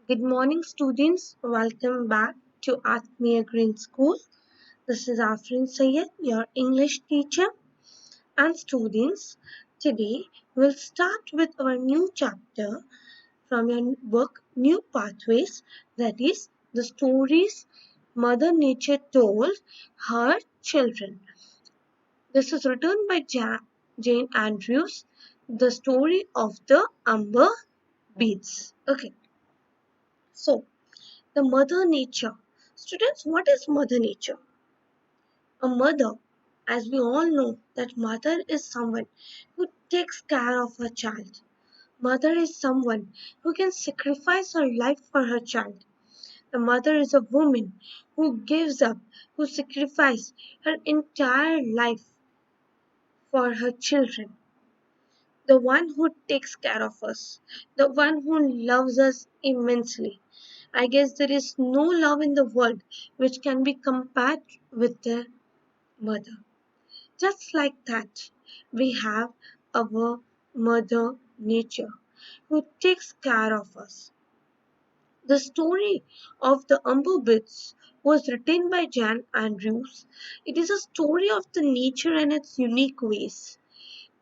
Good morning, students. Welcome back to Atmiya Green School. This is Afrin Sayed, your English teacher. And students, today we'll start with our new chapter from your book New Pathways, that is, the stories Mother Nature told her children. This is written by Jane Andrews, the story of the Umber Beads. Okay, so the Mother Nature. Students, what is Mother Nature? A mother, as we all know, that mother is someone who takes care of her child. Mother is someone who can sacrifice her life for her child. The mother is a woman who gives up, who sacrifices her entire life for her children. The one who takes care of us, the one who loves us immensely. I guess there is no love in the world which can be compared with the mother. Just like that, we have our mother nature who takes care of us. The story of the Umber Bits was written by Jan Andrews. It is a story of the nature and its unique ways.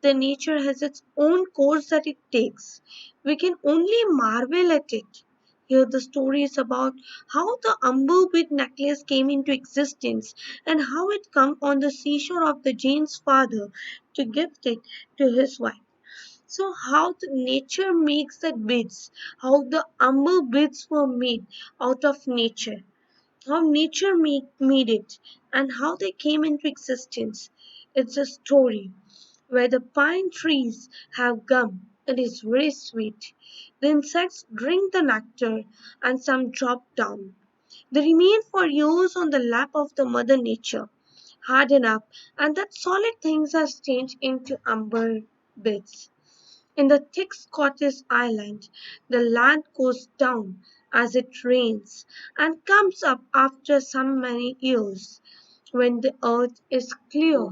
The nature has its own course that it takes. We can only marvel at it. Here, the story is about how the umber bead necklace came into existence and how it came on the seashore of the Jane's father to gift it to his wife. So, how the nature makes the beads, how the umber beads were made out of nature, how nature made it, and how they came into existence. It's a story where the pine trees have gum. It is very sweet. The insects drink the nectar and some drop down. They remain for years on the lap of the mother nature, harden up, and that solid things has changed into umber bits. In the thick Scottish island, the land goes down as it rains and comes up after so many years when the earth is clear.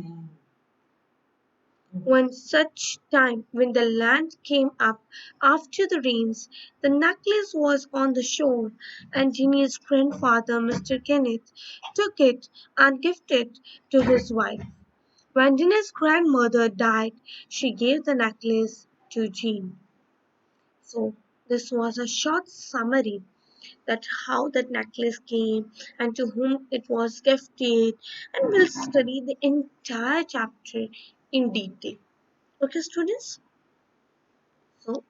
When such time when the land came up after the rains, the necklace was on the shore, and Ginny's grandfather, Mr. Kenneth, took it and gifted it to his wife. When Ginny's grandmother died, she gave the necklace to Jean. So this was a short summary that how that necklace came and to whom it was gifted, and we'll study the entire chapter in detail. Okay, students? So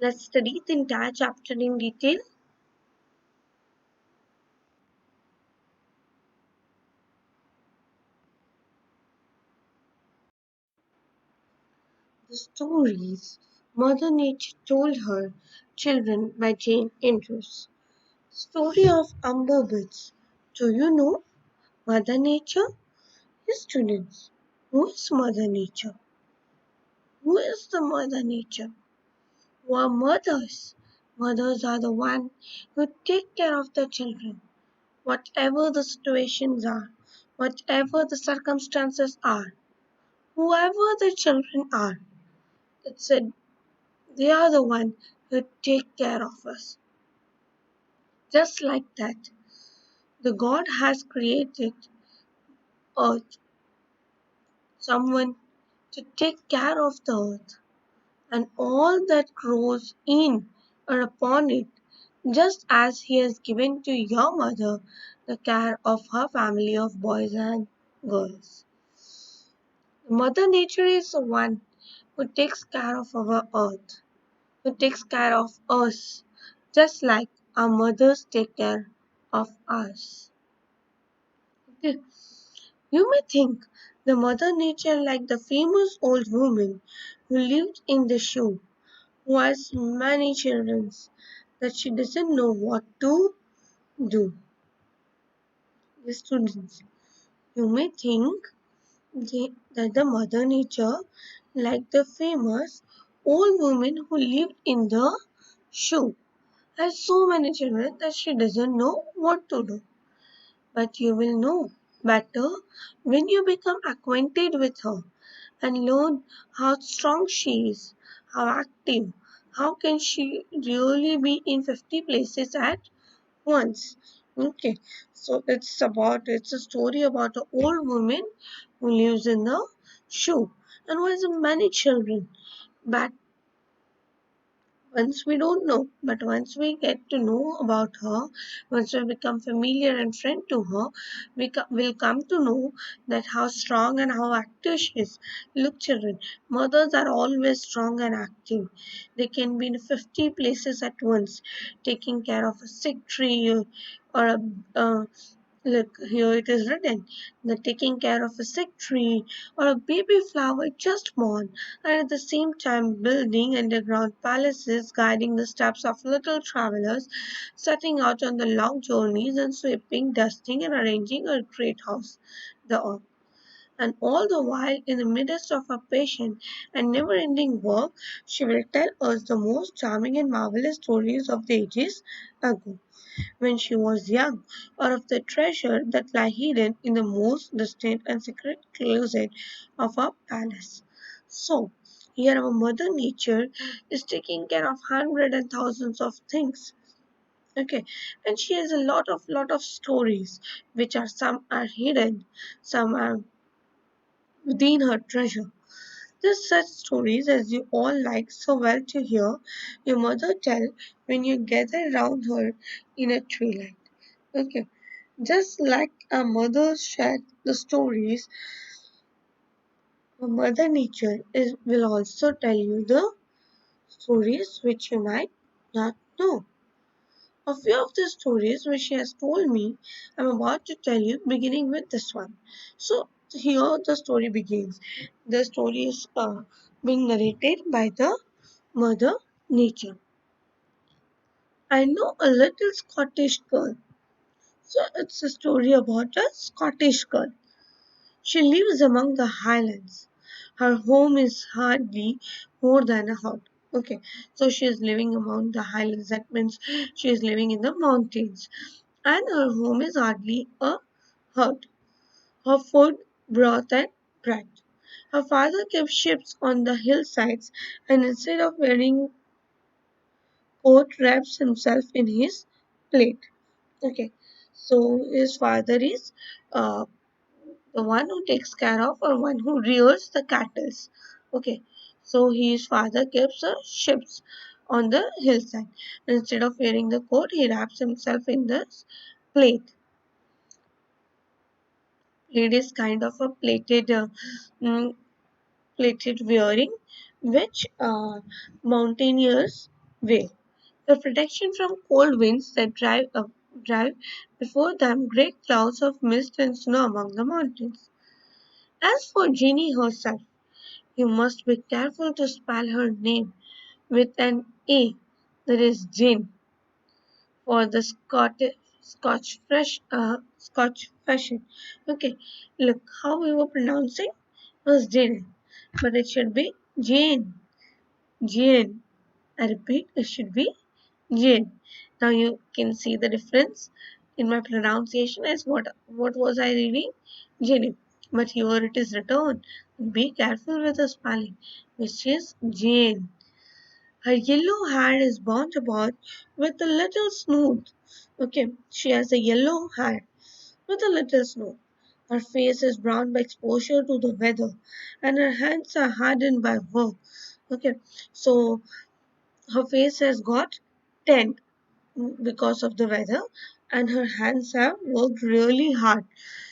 let's study the entire chapter in detail. The stories Mother Nature told her children by Jane Andrews. Story of Umber Bits. Do you know Mother Nature? Yes, students. Who is Mother Nature? Who is the Mother Nature? Who are mothers? Mothers are the one who take care of their children, whatever the situations are, whatever the circumstances are. Whoever the children are, it's said they are the one who take care of us. Just like that, the God has created earth, someone to take care of the earth and all that grows in or upon it, just as He has given to your mother the care of her family of boys and girls. Mother Nature is the one who takes care of our earth, who takes care of us, just like our mothers take care of us. Okay. You may think the Mother Nature like the famous old woman who lived in the shoe, who has many children, that she doesn't know what to do. The students, you may think that the Mother Nature like the famous old woman who lived in the shoe has so many children that she doesn't know what to do. But you will know better when you become acquainted with her and learn how strong she is, how active, How can she really be in 50 places at once? Okay, so it's a story about an old woman who lives in a shoe and who has many children. But once we don't know, but once we get to know about her, once we become familiar and friend to her, will come to know that how strong and how active she is. Look, children, mothers are always strong and active. They can be in 50 places at once, taking care of a sick tree or a look, here it is written that taking care of a sick tree or a baby flower just born, and at the same time building underground palaces, guiding the steps of little travelers, setting out on the long journeys and sweeping, dusting, and arranging a great house. The earth. And all the while, in the midst of her patient and never ending work, she will tell us the most charming and marvelous stories of the ages ago when she was young, or of the treasure that lie hidden in the most distant and secret closet of our palace. So, here our Mother Nature is taking care of hundreds and thousands of things. Okay, and she has a lot of stories, which are some are hidden, some are within her treasure. Just such stories as you all like so well to hear your mother tell when you gather round her in a twilight. Okay, just like our mothers shared the stories, Mother Nature will also tell you the stories which you might not know. A few of the stories which she has told me, I'm about to tell you, beginning with this one. So, here the story begins. The story is being narrated by the Mother Nature. I know a little Scottish girl. So, it's a story about a Scottish girl. She lives among the highlands. Her home is hardly more than a hut. Okay, so she is living among the highlands. That means she is living in the mountains. And her home is hardly a hut. Her food, broth, and bread. Her father kept sheep on the hillsides, and instead of wearing coat, wraps himself in his plate. Okay, so his father is uh, the one who takes care of or one who rears the cattle. Okay, so his father keeps the sheep on the hillside. Instead of wearing the coat, he wraps himself in the plate. Plate is kind of a mm, plated wearing, which mountaineers wear. The protection from cold winds that drive before them great clouds of mist and snow among the mountains. As for Jeannie herself, you must be careful to spell her name with an A, that is Jane, for the Scotch fashion. Okay, look how we were pronouncing was Jane, but it should be Jane. Jane. I repeat, it should be Jane. Now you can see the difference in my pronunciation as what was I reading? Jane. But here it is written. Be careful with the spelling, which is Jane. Her yellow hair is bound about with a little smooth. Okay, she has a yellow hair with a little snow. Her face is brown by exposure to the weather, and her hands are hardened by work. Okay, so her face has got tanned because of the weather, and her hands have worked really hard,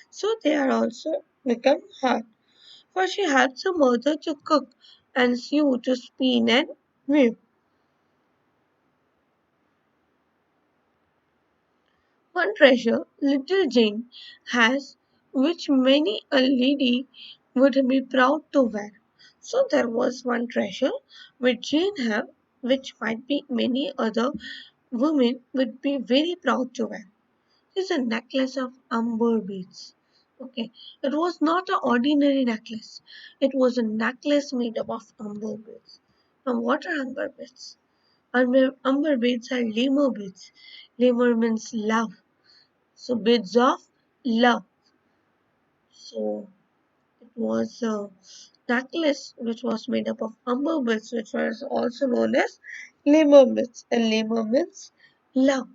so they are also become hard. For she helps her mother to cook and sew to spin and weave. One treasure little Jane has, which many a lady would be proud to wear. So there was one treasure which Jane had, which might be many other women would be very proud to wear. It's a necklace of amber beads. Okay, it was not an ordinary necklace. It was a necklace made up of amber beads. And what are amber beads? Amber beads are lemur beads. Lemur means love. So beads of love. So it was a necklace which was made up of amber beads, which was also known as Lemur means a lemur means love.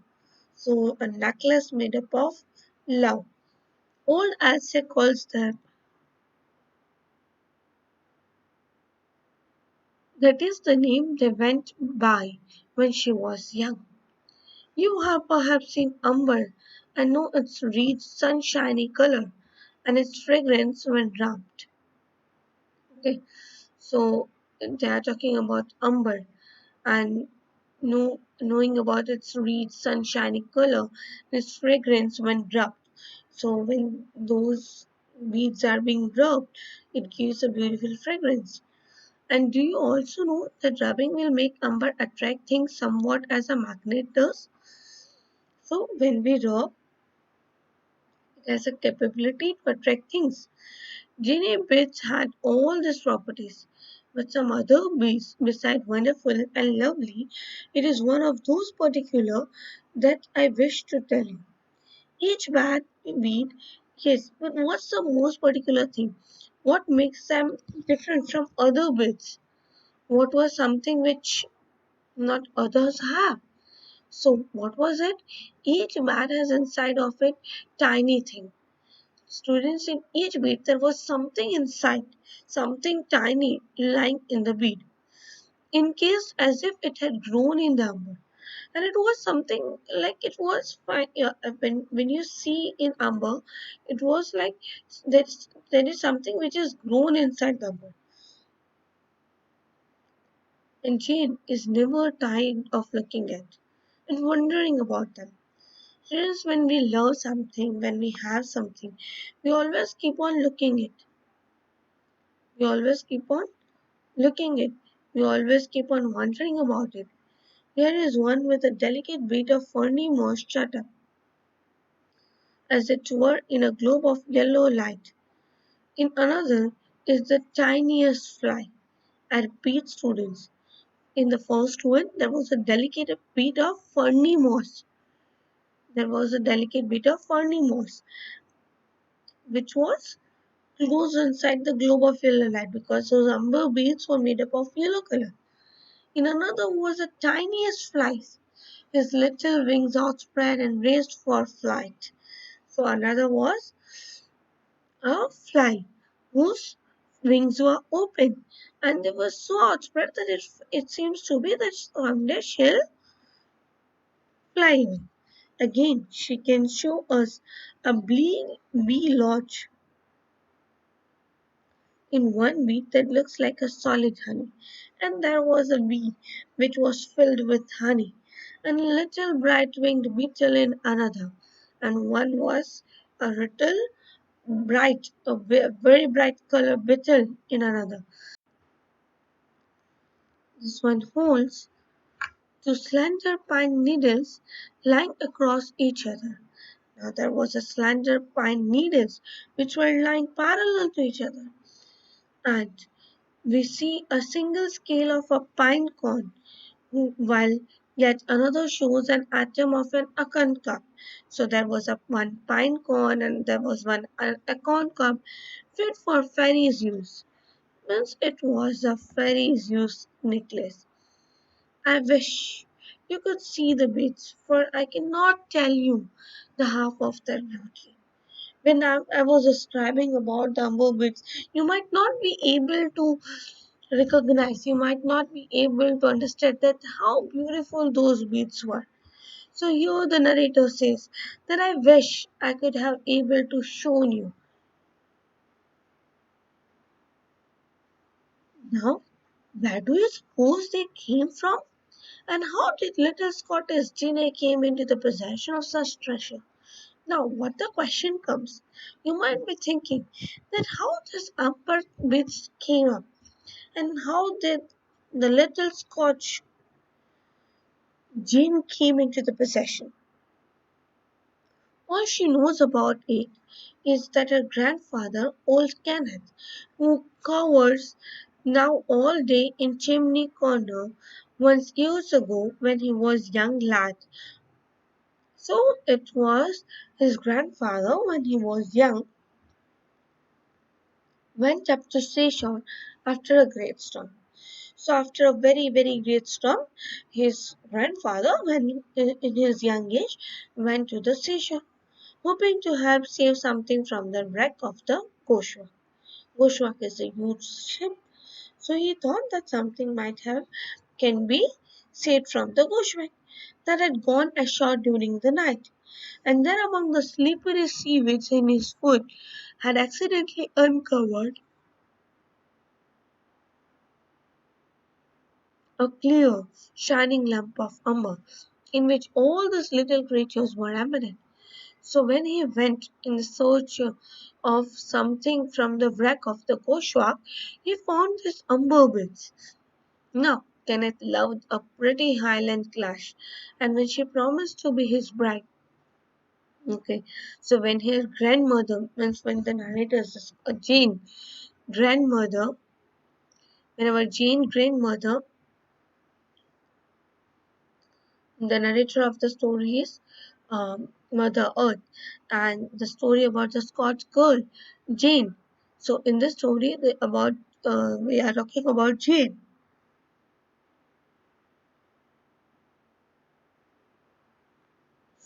So a necklace made up of love. Old Aztec calls them. That is the name they went by when she was young. You have perhaps seen umber and know its rich sunshiny color and its fragrance when wrapped. Okay, so they are talking about umber and knowing about its rich sunshiny color, its fragrance when rubbed. So when those beads are being rubbed, it gives a beautiful fragrance. And do you also know that rubbing will make umber attract things somewhat as a magnet does? So when we rub, it has a capability to attract things. Ginny beads had all these properties, but some other beads, besides wonderful and lovely, it is one of those particular that I wish to tell you. Each bad bead, yes, but what's the most particular thing? What makes them different from other beads? What was something which not others have? So what was it? Each mat has inside of it tiny thing. Students in each bead there was something inside, something tiny lying in the bead, encased as if it had grown in the amber. And it was something like it was fine. Yeah, when you see in amber, it was like there is something which is grown inside the amber. And Jane is never tired of looking at and wondering about them. Just when we love something, when we have something, we always keep on looking it. We always keep on looking it. We always keep on wondering about it. Here is one with a delicate bit of ferny moss shut up, as it were in a globe of yellow light. In another is the tiniest fly. I repeat, students. In the first one, there was a delicate bit of ferny moss. There was a delicate bit of ferny moss, which was close inside the globe of yellow light because those umber beads were made up of yellow color. In another was the tiniest flies, his little wings outspread and raised for flight. So another was a fly whose wings were open and they were so outspread that it seems to be that someday she'll fly away. Again, she can show us a bee lodge in one bee that looks like a solid honey. And there was a bee which was filled with honey, and a little bright winged beetle in another, and one was a little very bright color beetle in another. This one holds two slender pine needles lying across each other. Now there was a slender pine needles which were lying parallel to each other, and we see a single scale of a pine cone, while yet another shows an atom of an acorn cup. So there was a one pine cone and there was one acorn cup fit for fairies' use. Means it was a fairies' use necklace. I wish you could see the beads, for I cannot tell you the half of their beauty. When I was describing about the amber beads, you might not be able to recognize, you might not be able to understand that how beautiful those beads were. So here the narrator says that I wish I could have able to show you. Now, where do you suppose they came from? And how did little Scottish Ginny came into the possession of such treasure? Now, what the question comes, you might be thinking that how this upper bits came up and how did the little Scotch Jane came into the possession. All she knows about it is that her grandfather, old Kenneth, who covers now all day in chimney corner, once years ago when he was young lad. So it was his grandfather when he was young went up to seashore after a great storm. So after a very, very great storm, his grandfather, when in his young age, went to the seashore, hoping to help save something from the wreck of the Goshawk. Goshawk is a huge ship, so he thought that something might have can be saved from the Goshawk that had gone ashore during the night. And then among the slippery seaweeds in his foot had accidentally uncovered a clear, shining lump of umber in which all these little creatures were embedded. So when he went in search of something from the wreck of the Goshawk, he found these umber bits. Now, Kenneth loved a pretty Highland clash, and when she promised to be his bride, okay, so when his grandmother, means when the narrator is Jane, grandmother, whenever Jane grandmother, the narrator of the story is Mother Earth, and the story about the Scotch girl, Jane. So in this story, about we are talking about Jane.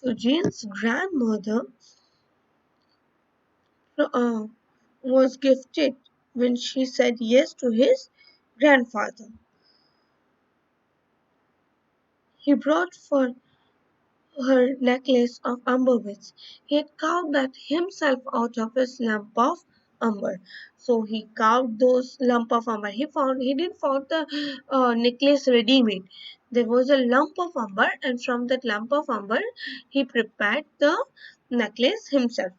So Jane's grandmother uh, was gifted when she said yes to his grandfather. He brought for her necklace of umber beads. He had carved that himself out of his lump of umber. So he carved those lump of umber. He didn't found the necklace ready made. There was a lump of umber, and from that lump of umber, he prepared the necklace himself,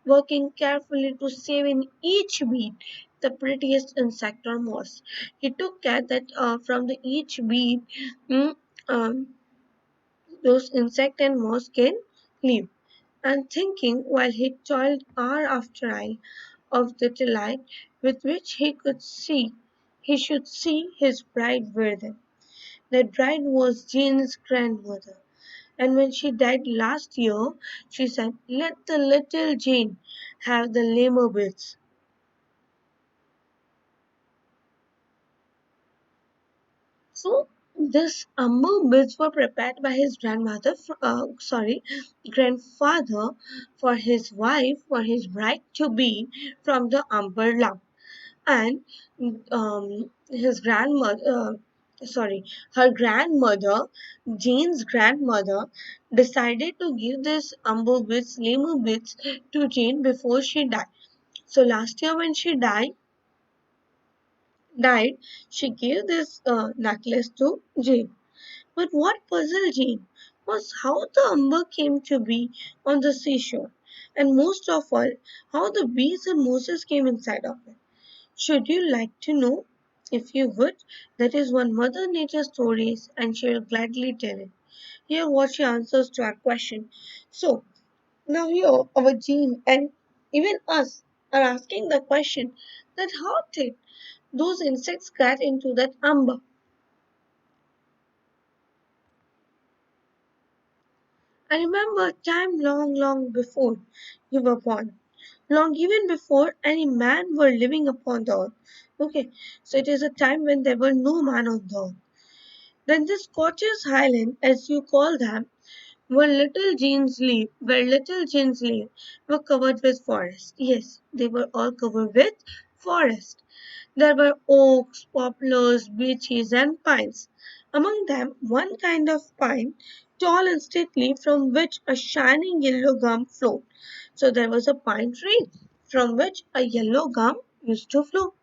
working carefully to save in each bead the prettiest insect or moss. He took care that from the each bead, mm, um, those insect and moss can live. And thinking while he toiled hour after hour of the delight with which he should see his bride wear them. That bride was Jane's grandmother, and when she died last year, she said, "Let the little Jane have the lemur bits." So this umber bits were prepared by his grandfather for his wife, for his bride to be from the umber lump, and his her grandmother, Jane's grandmother, decided to give this umber bits, lemur bits to Jane before she died. So last year when she died, she gave this necklace to Jane. But what puzzled Jane was how the umber came to be on the seashore, and most of all, how the bees and mosses came inside of it. Should you like to know? If you would, that is one Mother Nature stories, and she will gladly tell it. Here, what she answers to our question. So, now here, our Jean and even us are asking the question that how did those insects get into that umber? I remember a time long, long before you were born. Long even before any man were living upon the earth. Okay, so it is a time when there were no man on the earth. Then the Scottish Highland, as you call them, where little Jeans live, were covered with forest. Yes, they were all covered with forest. There were oaks, poplars, beeches, and pines. Among them, one kind of pine, tall and stately, from which a shining yellow gum flowed. So there was a pine tree from which a yellow gum used to flow.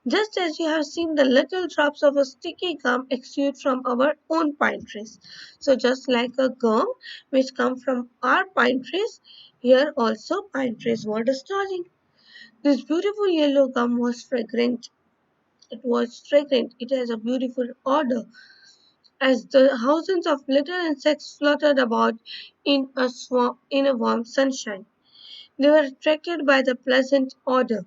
Just as you have seen the little drops of a sticky gum exude from our own pine trees. So just like a gum which come from our pine trees, here also pine trees were discharging. This beautiful yellow gum was fragrant. It was fragrant. It has a beautiful odor. As the thousands of little insects fluttered about in a warm sunshine, they were attracted by the pleasant odor,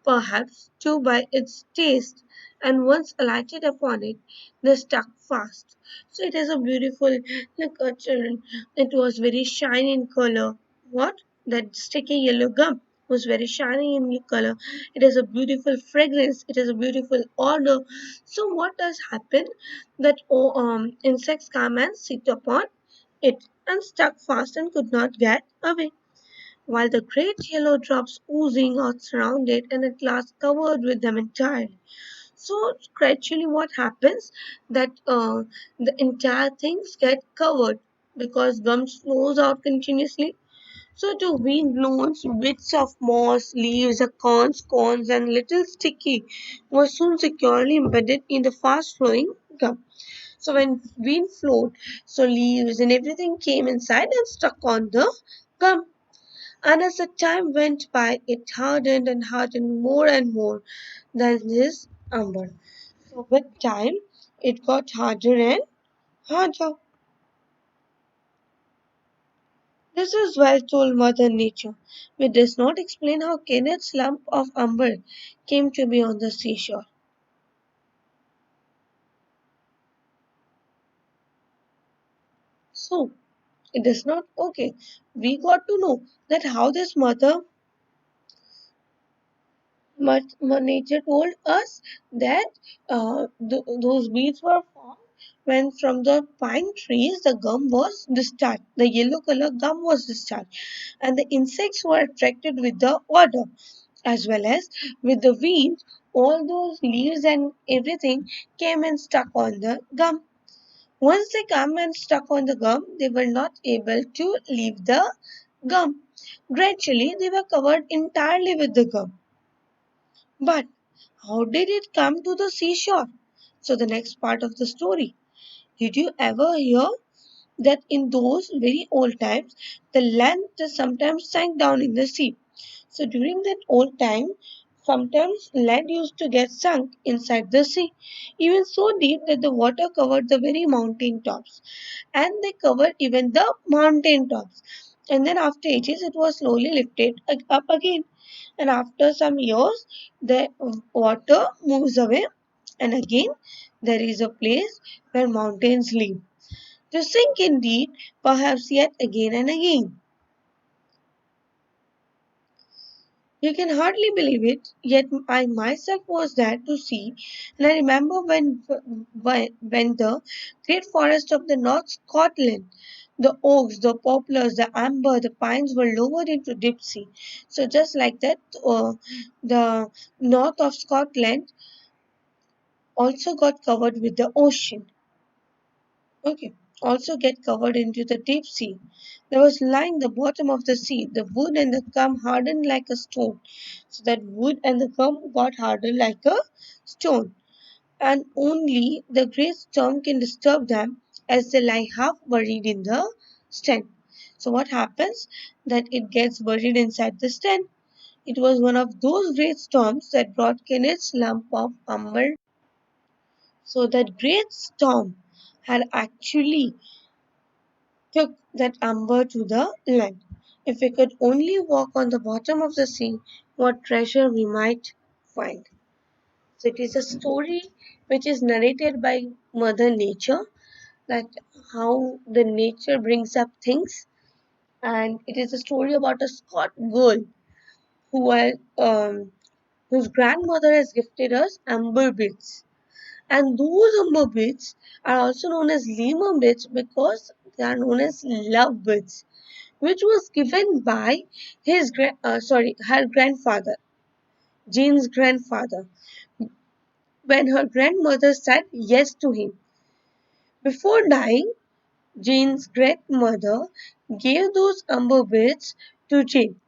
perhaps too by its taste, and once alighted upon it, they stuck fast. So it is a beautiful, like children, it was very shiny in color. What? That sticky yellow gum. was very shiny in color. It has a beautiful fragrance. It has a beautiful odor. So what does happen? That insects come and sit upon it and stuck fast and could not get away. While the great yellow drops oozing out surrounded and at last covered with them entirely. So gradually what happens that the entire things get covered because gum flows out continuously. So the wind blows bits of moss, leaves, acorns, cones, and little sticky were soon securely embedded in the fast-flowing gum. So when wind flowed, so leaves and everything came inside and stuck on the gum. And as the time went by, it hardened and hardened more and more than this amber. So with time, it got harder and harder. This is well told Mother Nature, which does not explain how Kenneth's lump of umber came to be on the seashore. So, it is not okay. We got to know that how this nature told us that those beads were formed when from the pine trees the gum was discharged. The yellow color gum was discharged, and the insects were attracted with the odor as well as with the wind. All those leaves and everything came and stuck on the gum. Once they come and stuck on the gum, they were not able to leave the gum. Gradually, they were covered entirely with the gum. But how did it come to the seashore? So, the next part of the story. Did you ever hear that in those very old times, the land sometimes sank down in the sea? So, during that old time, sometimes land used to get sunk inside the sea, even so deep that the water covered the very mountain tops, and they covered even the mountain tops. And then after ages, it was slowly lifted up again. And after some years, the water moves away, and again there is a place where mountains live. To sink indeed, perhaps yet again and again. You can hardly believe it, yet I myself was there to see, and I remember when the great forest of the North Scotland, the oaks, the poplars, the amber, the pines were lowered into deep sea. So just like that, the north of Scotland also got covered with the ocean. Okay, also get covered into the deep sea. There was lying the bottom of the sea, the wood and the gum hardened like a stone. So that wood and the gum got hardened like a stone, and only the great storm can disturb them as they lie half buried in the sand. So what happens? That it gets buried inside the sand. It was one of those great storms that brought Kenneth's lump of umber. So that great storm had actually took that amber to the land. If we could only walk on the bottom of the sea, what treasure we might find. So it is a story which is narrated by Mother Nature, that how the nature brings up things, and it is a story about a Scot girl who had, whose grandmother has gifted us amber beads. And those amber beads are also known as lemur beads because they are known as love beads, which was given by her grandfather, Jane's grandfather, when her grandmother said yes to him. Before dying, Jane's grandmother gave those umber beads to Jane.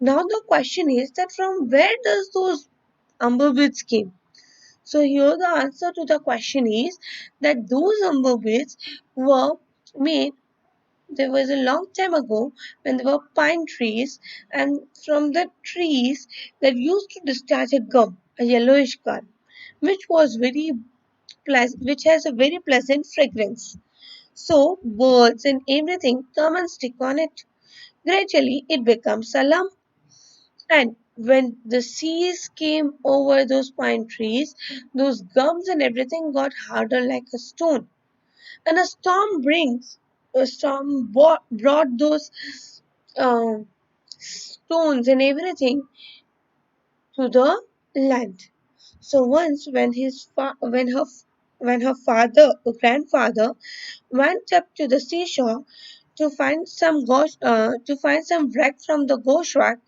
Now the question is that from where does those umber beads came? So here the answer to the question is that those umber beads were made. There was a long time ago when there were pine trees, and from the trees that used to discharge a gum, a yellowish gum, which was which has a very pleasant fragrance. So birds and everything come and stick on it. Gradually, it becomes a lump. And when the seas came over those pine trees, those gums and everything got harder like a stone. And a storm brought those um, stones and everything to the land. So once when her grandfather went up to the seashore to find some wreck from the ghost wreck,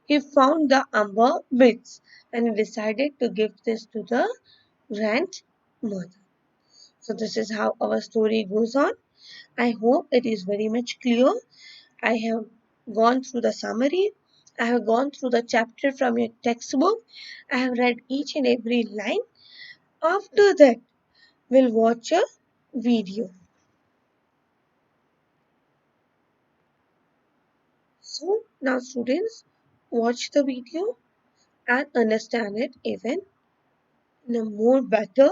he found the amber bits and decided to give this to the grandmother. So this is how our story goes on. I hope it is very much clear. I have gone through the summary. I have gone through the chapter from your textbook. I have read each and every line. After that, we'll watch a video. So now students, watch the video and understand it even in a more better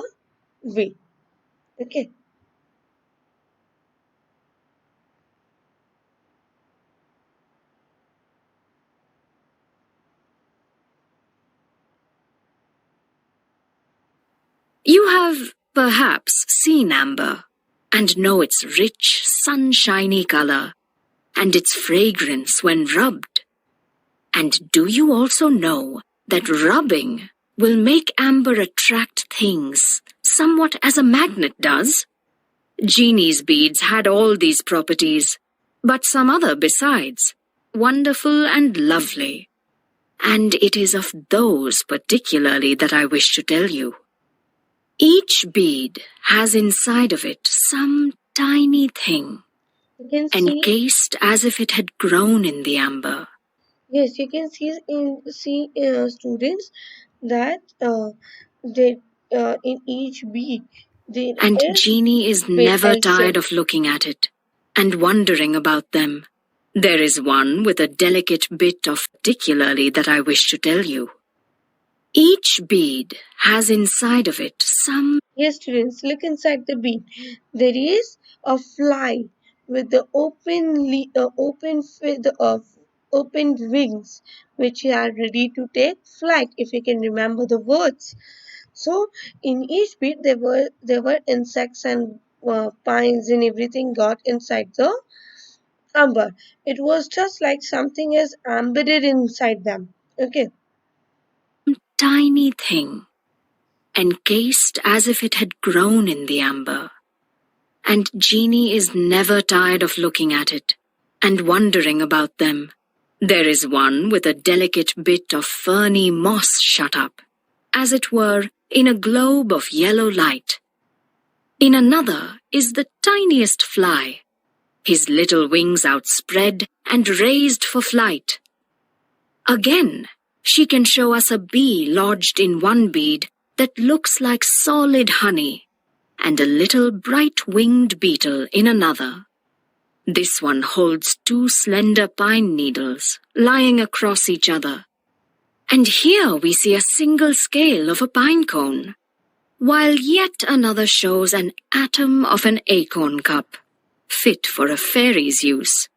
way. Okay. You have perhaps seen amber and know its rich, sunshiny color and its fragrance when rubbed. And do you also know that rubbing will make amber attract things somewhat as a magnet does? Jeannie's beads had all these properties, but some other besides, wonderful and lovely. And it is of those particularly that I wish to tell you. Each bead has inside of it some tiny thing, You can see, encased as if it had grown in the amber. yes, you can see students that they in each bead there And is Jeannie is bit never tired essence. of looking at it and wondering about them. There is one with a delicate bit of particularly that I wish to tell you. Each bead has inside of it some. Yes, students, look inside the bead. There is a fly with the opened wings, which are ready to take flight. If you can remember the words. So in each bead, there were insects and pines and everything got inside the amber. It was just like something is embedded inside them. Okay. Tiny thing, encased as if it had grown in the amber. And Jeannie is never tired of looking at it and wondering about them. There is one with a delicate bit of ferny moss shut up, as it were, in a globe of yellow light. In another is the tiniest fly, his little wings outspread and raised for flight. Again, she can show us a bee lodged in one bead that looks like solid honey, and a little bright-winged beetle in another. This one holds two slender pine needles lying across each other. And here we see a single scale of a pine cone, while yet another shows an atom of an acorn cup, fit for a fairy's use.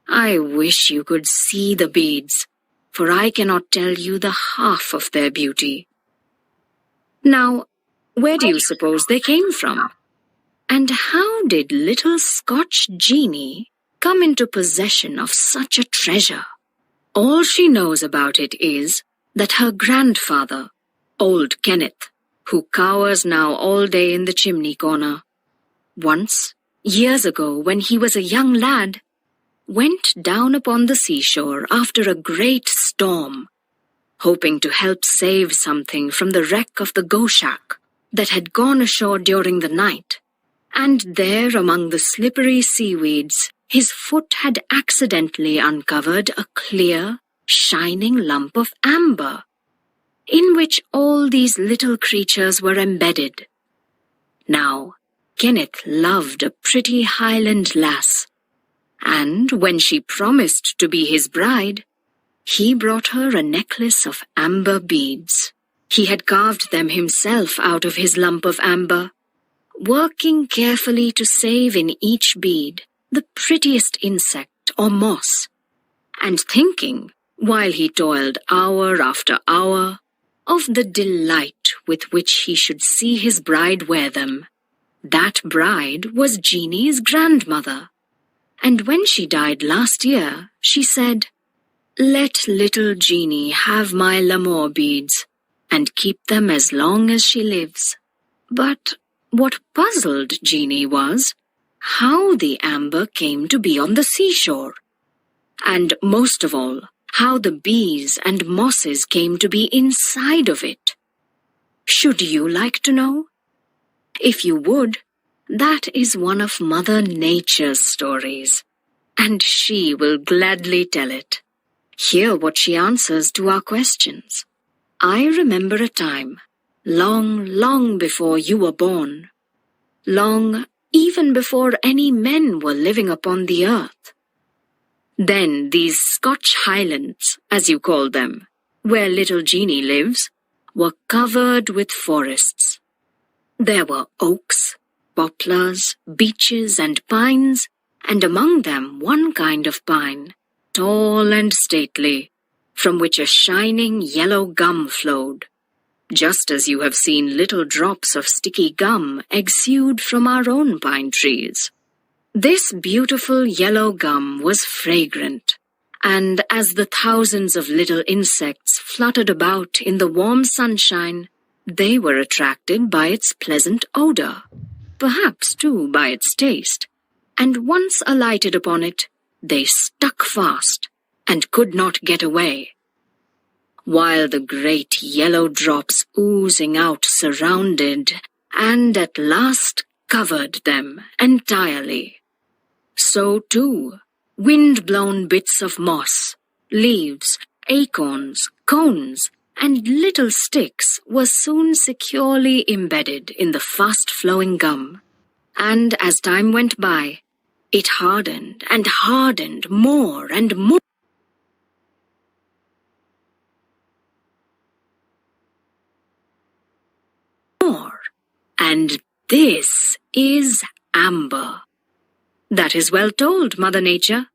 I wish you could see the beads, for I cannot tell you the half of their beauty. Now, where do you suppose they came from? And how did little Scotch Jeannie come into possession of such a treasure? All she knows about it is that her grandfather, old Kenneth, who cowers now all day in the chimney corner, once, years ago when he was a young lad, went down upon the seashore after a great storm, hoping to help save something from the wreck of the Goshak that had gone ashore during the night. And there among the slippery seaweeds, his foot had accidentally uncovered a clear, shining lump of amber, in which all these little creatures were embedded. Now, Kenneth loved a pretty Highland lass, and when she promised to be his bride, he brought her a necklace of amber beads. He had carved them himself out of his lump of amber, working carefully to save in each bead the prettiest insect or moss, and thinking, while he toiled hour after hour, of the delight with which he should see his bride wear them. That bride was Jeannie's grandmother, and when she died last year, she said, Let little Jeanie have my l'amour beads and keep them as long as she lives. But what puzzled Jeanie was how the amber came to be on the seashore, and most of all, how the bees and mosses came to be inside of it. Should you like to know? If you would, that is one of Mother Nature's stories, and she will gladly tell it. Hear what she answers to our questions. I remember a time, long, long before you were born, long even before any men were living upon the earth. Then these Scotch Highlands, as you call them, where little Jeanie lives, were covered with forests. There were oaks, poplars, beeches, and pines, and among them one kind of pine, tall and stately, from which a shining yellow gum flowed, just as you have seen little drops of sticky gum exude from our own pine trees. This beautiful yellow gum was fragrant, and as the thousands of little insects fluttered about in the warm sunshine, they were attracted by its pleasant odor, perhaps too by its taste, and once alighted upon it, they stuck fast and could not get away, while the great yellow drops oozing out surrounded and at last covered them entirely. So too, wind-blown bits of moss, leaves, acorns, cones, and little sticks were soon securely embedded in the fast-flowing gum, and as time went by, it hardened and hardened more and more. And this is amber. That is well told, Mother Nature,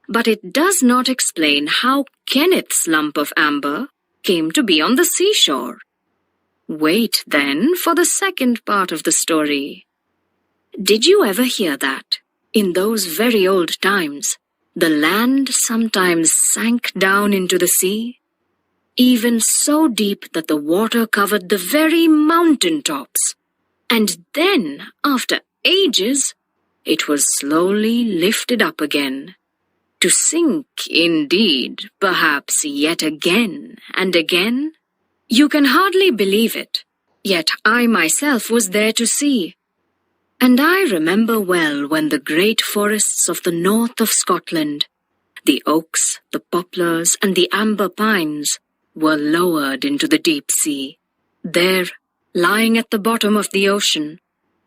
but it does not explain how Kenneth's lump of amber came to be on the seashore. Wait, then, for the second part of the story. Did you ever hear that, in those very old times, the land sometimes sank down into the sea, even so deep that the water covered the very mountain tops, and then, after ages, it was slowly lifted up again, to sink indeed, perhaps yet again and again? You can hardly believe it, yet I myself was there to see. And I remember well when the great forests of the north of Scotland, the oaks, the poplars, and the amber pines, were lowered into the deep sea. There, lying at the bottom of the ocean,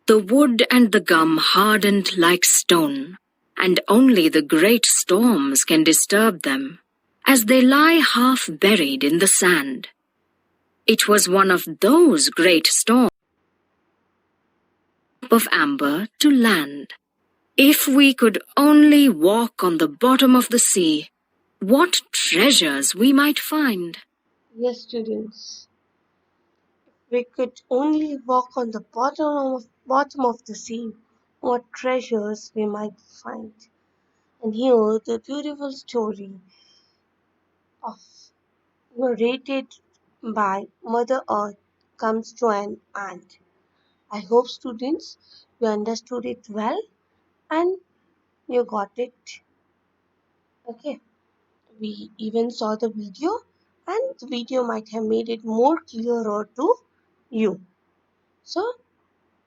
the wood and the gum hardened like stone, and only the great storms can disturb them, as they lie half buried in the sand. It was one of those great storms of amber to land. If we could only walk on the bottom of the sea, what treasures we might find. Yes, students. We could only walk on the bottom of the sea, what treasures we might find. And here the beautiful story of narrated by Mother Earth comes to an end. I hope students you understood it well and you got it. Okay. We even saw the video and the video might have made it more clearer to you. So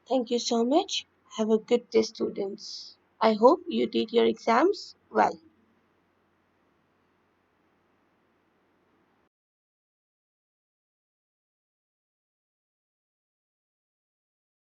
thank you so much. Have a good day, students. I hope you did your exams well.